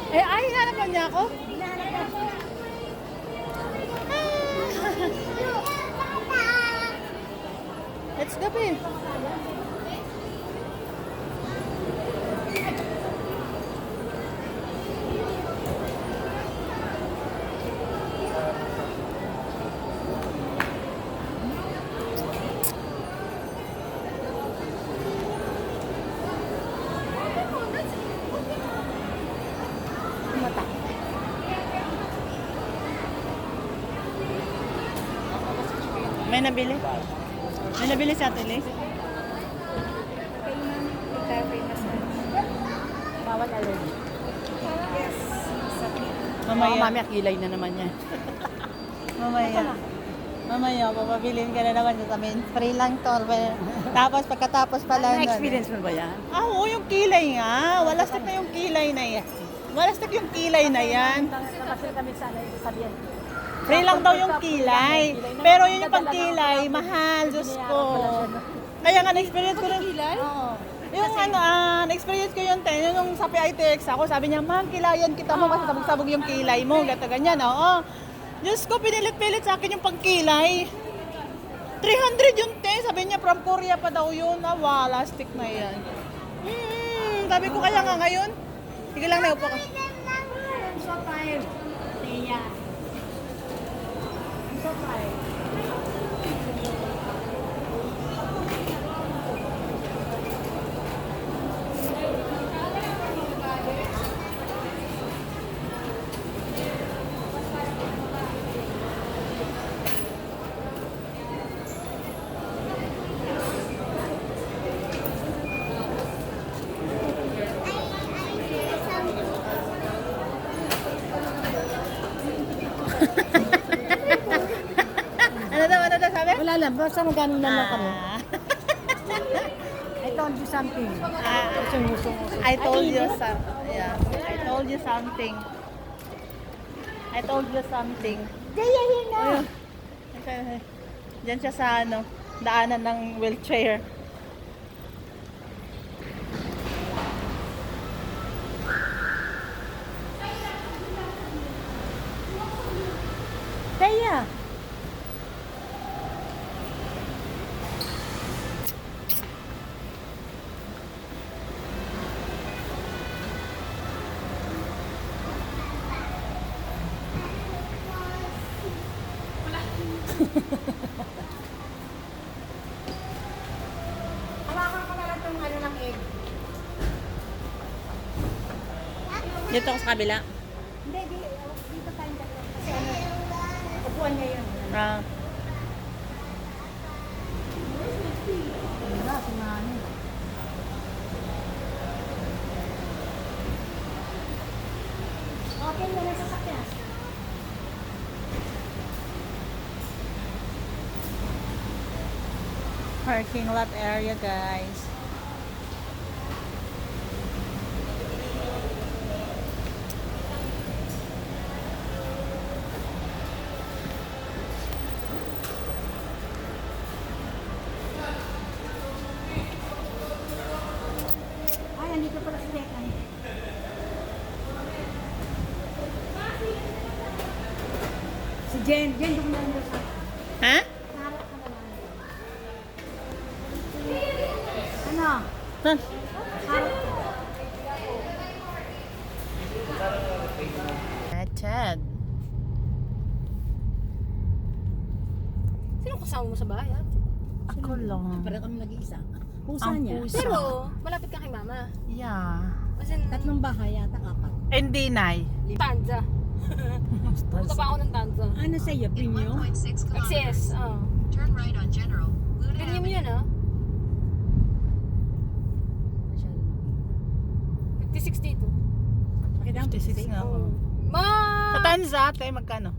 Eh, ay, hinahanap niya ako? Let's go, babe. Mata. May nabili? May nabili si Ate Liz? Bawal allergy. Yes. Mamaya. Mamaya, kilay na naman yan. Mamaya. Mamaya, papabilin ka na naman sa amin. Free lang to. Tapos, pagkatapos pala. Na-experience mo ba yan? Oo, yung kilay nga. Walastik na yung kilay na yan. Walastik yung kilay na yan. Nakasil kami sana yung sabihan. Free lang daw yung kilay. Pero yun yung pangkilay, mahal, Diyos ko. Kaya nga, na-experience ko rin. Oo. Yung na-experience ko yun, yung sa PITX ako, sabi niya, ma'am, kilayan kita mo kasi sabog-sabog yung kilay mo, gata ganyan, oo. Diyos ko, pinilit-pilit sa akin yung pangkilay. 300 yun, sabi niya, from Korea pa daw yun, wala, stick na yan. Sabi ko, kaya nga ngayon, sige lang, naupo ka. I'm so tired. Tia. I'm so tired. Ano daw sabi? Wala lang, basta magkano lang kami. I told you something. I told you something. Yeah. I told you something. I told you something. Kaya yun na. Ayun. Diyan siya sa daanan ng wheelchair. Kaya. Hawakan ko na lang itong ano ng egg. Dito ako sa kabila. Hindi, dito tayo dalawa. Kasi ano, upuan niya yun. Ah. Wala, si Mami. Okay, wala sa sakyan. Parking lot area, guys. Ay, andito pala si Tekan. Si Jen, doon na lang sa Ha? harap ka naman. Ano? Saan? Harap ka. Chad. Sino kasama mo sa bahay, ate? Ako lang. Para kami nag-iisa. Pusa Ang niya. pusa. Pero, malapit ka kay mama. Yeah. As in, Tatlong bahay yata, 4. Hindi, Nay. Tanza. Pupunta pa ako ng Tanza. Ano sa'yo, premium? 1.6 XS, kilometers. Turn right on General. Luna Premium Avenue. yun, ah. Masyado. 56 dito. Makita mo? 56 nga ako. Ma! Sa Tanza, tayo magkano?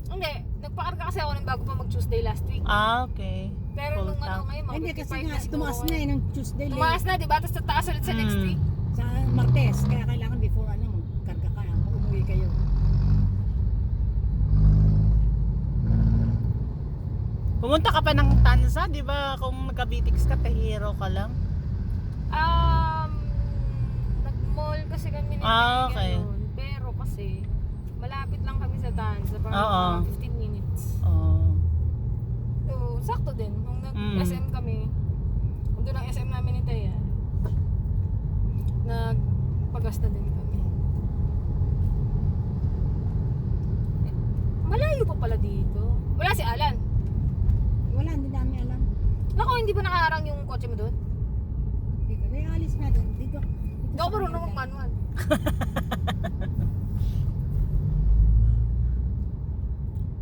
Hindi, nagpakarga kasi ako ng bago pa mag-Tuesday last week. Ah, okay. Pero Full nung ano tank. ngayon, mga Hindi 55 kasi nga, siguro tumaas na ngayon. eh, ng Tuesday. Tumaas na, di ba? Tapos tataas ulit sa next week. Sa Martes, kaya kailangan before magkarga ka, umuwi kayo. Pumunta ka pa ng Tanza, di ba? Kung nagka-BTX ka, tahiro ka lang. Nag-mall kasi kami ni Ah, okay. ganun. Pero kasi, malapit lang kami sa Tanza. Parang Oo. mga 15 minutes. Oh. So, sakto din. Nung nag-SM kami, doon ang SM namin ni Taya, nagpagasta din kami. Malayo pa pala dito. Wala si Alan. Wala, hindi namin alam. Naku, hindi ba nakaharang yung kotse mo doon? Hindi ko, may alis na doon. Dito. Hindi ako marunong mag-manual.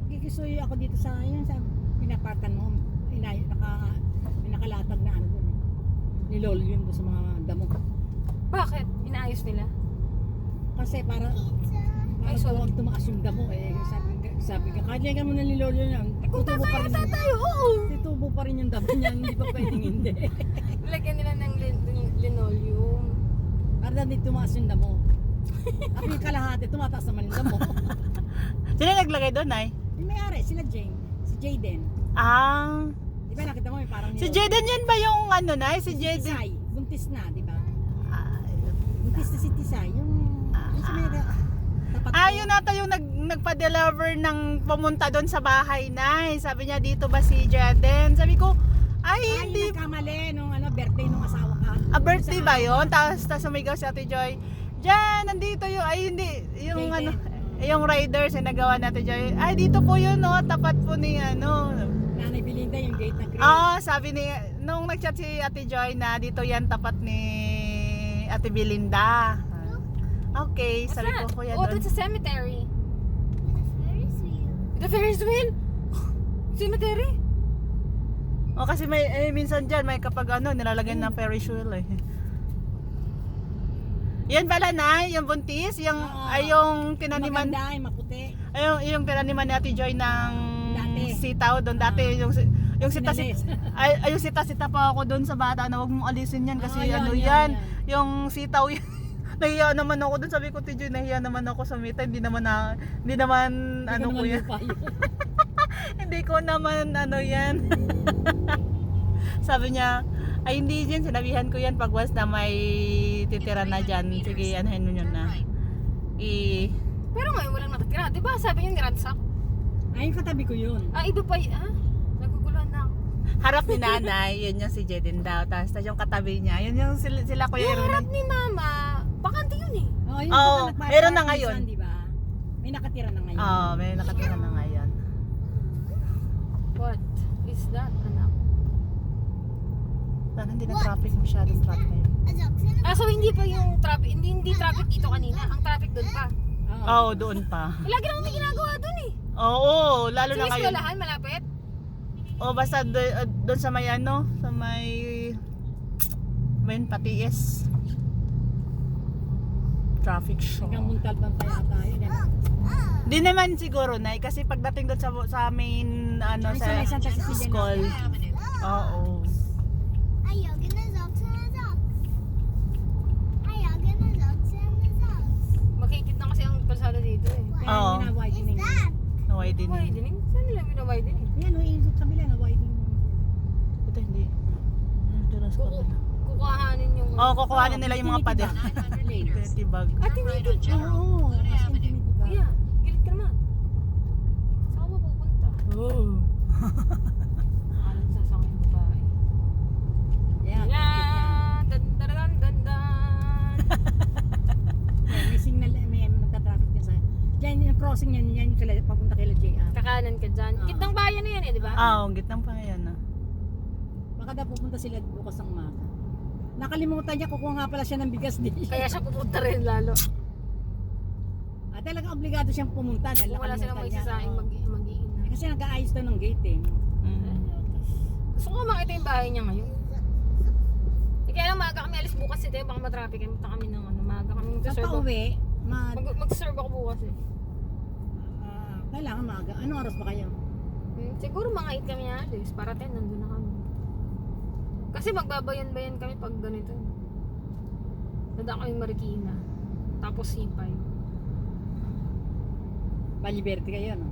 Kikisuyo ako dito sa pinapatan mo. May nakalatag na ano doon. Nilol yun doon sa mga damo. Bakit? Inaayos nila? Kasi para Ay, sorry. huwag tumaas yung damo eh. Sabi ka, kaya ka mo na nilol yun. Tutubo pa rin Tayo, oo! Tutubo pa rin yung damo niya. Hindi pa pwedeng hindi. Lagyan nila ng linoleum. Para hindi tumaas yung damo. At yung kalahati, tumataas naman yung damo. Sino naglagay doon, Nay? Yung may-ari, sila Jane. Si Jaden. Ah. Di ba nakita mo yung parang Si Jaden yun ba yung ano, Nay? Si Jaden. Tisay. Buntis na, di ba? Ah, Buntis na si Tisay. Yung sa may tapat Ah, ko. yun nata yung nagpa-deliver ng pumunta doon sa bahay, Nay. Sabi niya, dito ba si Jaden? Sabi ko, ay, Ay, hindi. nagkamali nung birthday nung asawa ka. Birthday Sa- ba yun? Tapos sumigaw si Ate Joy, Diyan, nandito yung, ay hindi, yung Jaden. ano, yung riders yung nagawa ni Ate Joy. Ay, dito po yun, no, tapat po ni, ano. Nanay Belinda yung gate na green. Sabi ni, nung nag-chat si Ate Joy na dito yan, tapat ni Ate Belinda. Okay, sabi ko, kuya Oh, doon. doon sa cemetery. The Ferris wheel? Cemetery? Kasi may, minsan dyan, may kapag ano, nilalagyan ng Ferris wheel eh. Yan pala na, yung buntis, yung, Oo. ay yung tinaniman, Maganda, ay maputi. ay yung tinaniman ni Ate Joy ng Dati. sitaw doon dati, yung sita, Sinalis. yung sita pa ako doon sa bata na wag mong alisin yan kasi Oo, ano yan, yan, yan. yung sitaw yan. Nahiya naman ako doon, sabi ko, Ate Joy, nahiya naman ako sa mita, hindi naman Hindi ano ka ko naman yan. lupa yun. Hindi ko naman ano yan. Sabi niya, ay hindi yan, sinabihan ko yan pag once na may titira na dyan. Sige, anuhin mo yun na. Pero ngayon walang nakatira. Di ba sabi niya niransak? Ay, yung katabi ko yun. Iba pa naguguluhan na ako. Harap ni nanay, yun yung si Jaden daw. Tapos yung katabi niya, yun yung sila Kuya Yung harap Erwin. ni mama, bakante yun eh. Oh, yung Oo, nagpa- meron na parang ngayon. minsan, di ba? May nakatira na ngayon. May nakatira na ngayon. What is that, anak? Sana hindi na traffic, masyadong traffic ngayon. So hindi pa yung traffic, hindi traffic dito kanina. Ang traffic doon pa. Oo, doon pa. Lagi naman may ginagawa doon eh. Oo, lalo na Sa ngayon. eskwelahan, malapit. Basta doon sa may ano, sa may Patiis. Traffic show. Hanggang Muntalban pa yata yun. Di naman siguro, Nay, kasi pagdating doon sa main ano Ay, sa sa may Santa Cecilia school. Luna Avenue. Oo. Makikit na kasi ang kalsada dito eh. Kaya Oo. wina-widening. Naway din. Widening? Saan nila wina-widening? Yan, yung kabila na widening. Ito hindi. Ito na sa kabila. Kukuhanin yung... Kukuhanin nila yung mga pader. 900 meters. Tibag. Ate, Turn right wait. on General. Oo. Luna as in, Avenue. tinitiba. Kuya, gilit ka naman. Saan ka pupunta? Oh. Alam sasakay yung babae. Yan. Yan! Dan dan dan dan dan. May signal, may nagtatraffic niya sa Diyan yung crossing yan, yan kila, papunta kila JR. Kakanan ka dyan. Ah. Kitang bayan na yan eh, di ba? Gitnang pa yan ah. Baka daw pupunta sila bukas ng umaga. Nakalimutan niya, kukuha nga pala siya ng bigas din. Kaya siya pupunta rin lalo. Talagang obligado siyang pumunta dahil Kung wala silang nakalimutan niya. magsasaing Oo. mag-iina. Kasi nag-aayos daw ng gate eh. Gusto ko makita yung bahay niya ngayon. Kaya lang maaga kami alis bukas eh, baka matraffic kami. Punta kami ng ano, maaga kami Sa mag-serve ako. pauwi, Mag-serve ako bukas eh. kailangan maaga. Anong oras ba kayo? Siguro mga 8 kami alis, para 10 nandun na kami. Kasi magbabayan-bayan kami pag ganito. Dadaan kami Marikina. Tapos C5. Baliberte kayo, no?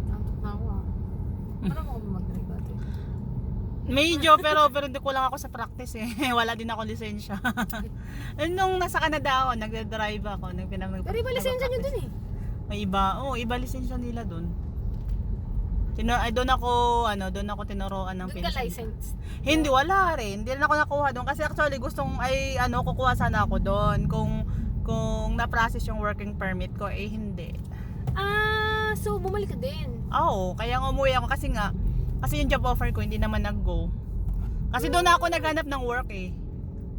Tantok na ako ah. Paano mo ako mag-drive ate? Medyo, pero hindi ko lang ako sa practice eh. Wala din ako lisensya. Nung nasa Canada ako, nagdadrive ako. Pero iba lisensya nyo dun eh. May iba, iba lisensya nila doon. Doon ako tinuruan ng Doon ka pension. license. Hindi, wala rin. Hindi rin ako nakuha doon. Kasi actually, kukuha sana ako doon. Kung na-process yung working permit ko, hindi. Ah, so bumalik ka din. Oo, kaya nga umuwi ako kasi yung job offer ko, hindi naman nag-go. Kasi doon ako naghanap ng work eh.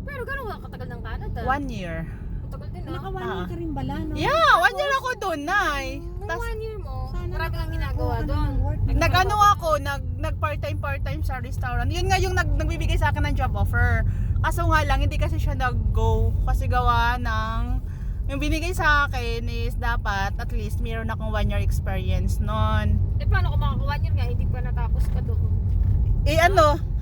Pero gano'n ka katagal ng Canada? 1 year. Matagal din ah. Nakawalan ka rin bala, no? Yeah, 1 year ako doon, Nay. Nung 1 year mo, Sana marami kang ginagawa nakakuha ka doon. ng work. Nag-ano ako, nag part-time sa restaurant. Yun nga yung nagbibigay sa akin ng job offer. Kaso nga lang, hindi kasi siya nag-go. Kasi gawa ng, yung binigay sa akin is dapat at least meron akong 1 year experience nun. Eh paano kung makakuha niyo nga, hindi pa natapos ka doon.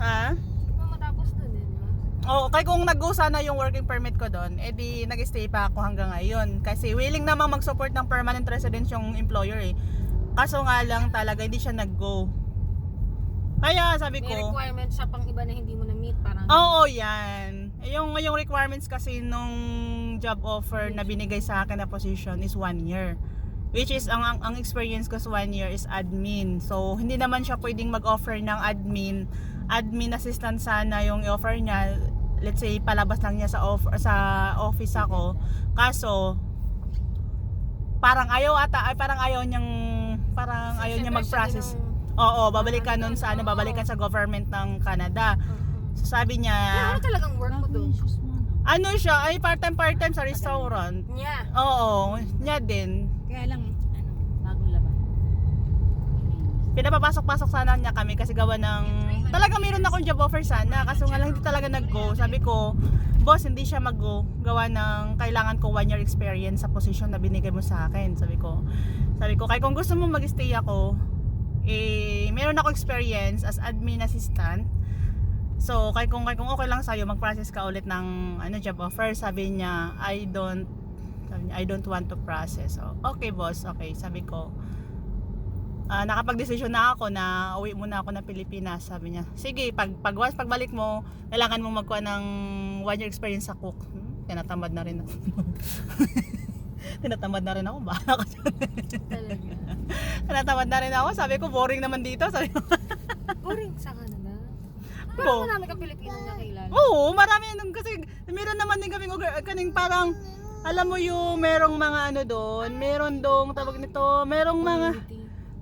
Ha? Hindi pa matapos doon eh, di ba? Oo, kaya kung nag-go sana yung working permit ko doon, edi nag-stay pa ako hanggang ngayon. Kasi willing namang mag-support ng permanent residence yung employer eh. Kaso nga lang talaga, hindi siya nag-go. Kaya sabi May ko, requirement sa pang iba na hindi mo na-meet, parang oo, yan. Yung requirements kasi nung job offer na binigay sa akin na position is 1 year. Which is, ang experience ko sa 1 year is admin. So, hindi naman siya pwedeng mag-offer ng admin assistant sana yung i-offer niya. Let's say, palabas lang niya sa office ako. Kaso, parang ayaw niya mag-process. Oo, babalikan nun sa babalikan sa government ng Canada. So, sabi niya, Ano talagang work mo doon? ano siya, ay part-time sa restaurant. Yeah. Oo, niya din. Kaya lang, bagong laban. Pinapapasok-pasok sana niya kami kasi gawa ng talaga meron akong job offer sana kaso nga lang hindi talaga nag-go. Sabi ko, boss, hindi siya mag-go. Gawa ng kailangan ko 1 year experience sa position na binigay mo sa akin. Sabi ko, kaya kung gusto mo mag-stay ako, meron ako experience as admin assistant. So, kaya kung okay lang sa'yo, mag-process ka ulit ng job offer. Sabi niya, I don't want to process. So, okay boss, okay. Sabi ko, nakapag-desisyon na ako na uwi muna ako ng Pilipinas. Sabi niya, sige, pagbalik mo, kailangan mong magkuha ng 1 year experience sa cook. Tinatamad na rin ako. Bahala ka dyan. Talaga. Tinatamad na rin ako. Sabi ko, boring naman dito. Sabi ko, Boring sa Canada. Pero Oo. marami kang Pilipinong nakilala. oo, marami nun kasi meron naman din kaming parang alam mo yung merong mga doon, meron dong tawag nito, merong mga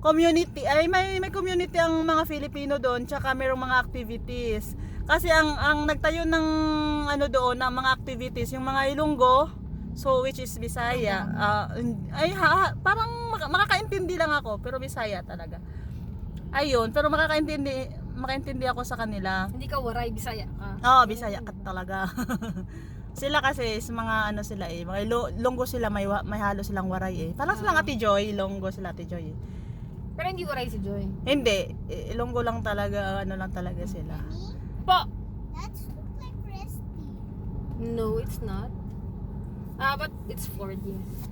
community, may community ang mga Filipino doon, tsaka merong mga activities. Kasi ang nagtayo ng doon, ng mga activities, yung mga Ilonggo, so which is Bisaya. Parang makakaintindi lang ako, pero Bisaya talaga. Ayun, pero makaintindi ako sa kanila. Hindi ka waray, Bisaya ka. Oo, Bisaya ka talaga. Sila kasi sa mga sila mga Ilonggo sila, may halo silang waray eh. Parang silang Ate Joy, Ilonggo sila Ate Joy eh. Pero hindi waray si Joy. Hindi, Ilonggo lang talaga, lang talaga sila. Po! That's look like Resty. No, it's not. But it's Ford, yes.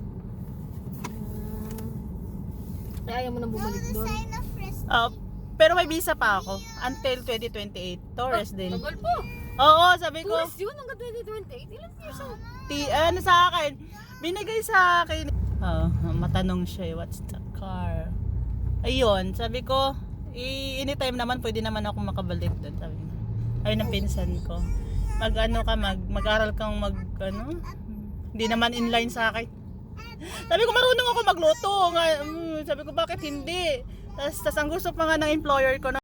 Kaya ayaw mo nang bumalik The doon. sign of Resty. Pero may visa pa ako until 2028. Tourist din. Tagal po. Oo, sabi ko, Tourist yun hanggang 2028. Ilang years old? sa akin, binigay sa akin. Matanong siya, what's the car? Ayun, sabi ko, anytime naman pwede naman ako makabalik doon, sabi niya. Ayun ang pinsan ko. Mag-aral kang hindi naman inline sa akin. Sabi ko, marunong ako magluto. Sabi ko, bakit hindi? Tas ang gusto pa nga ng employer ko na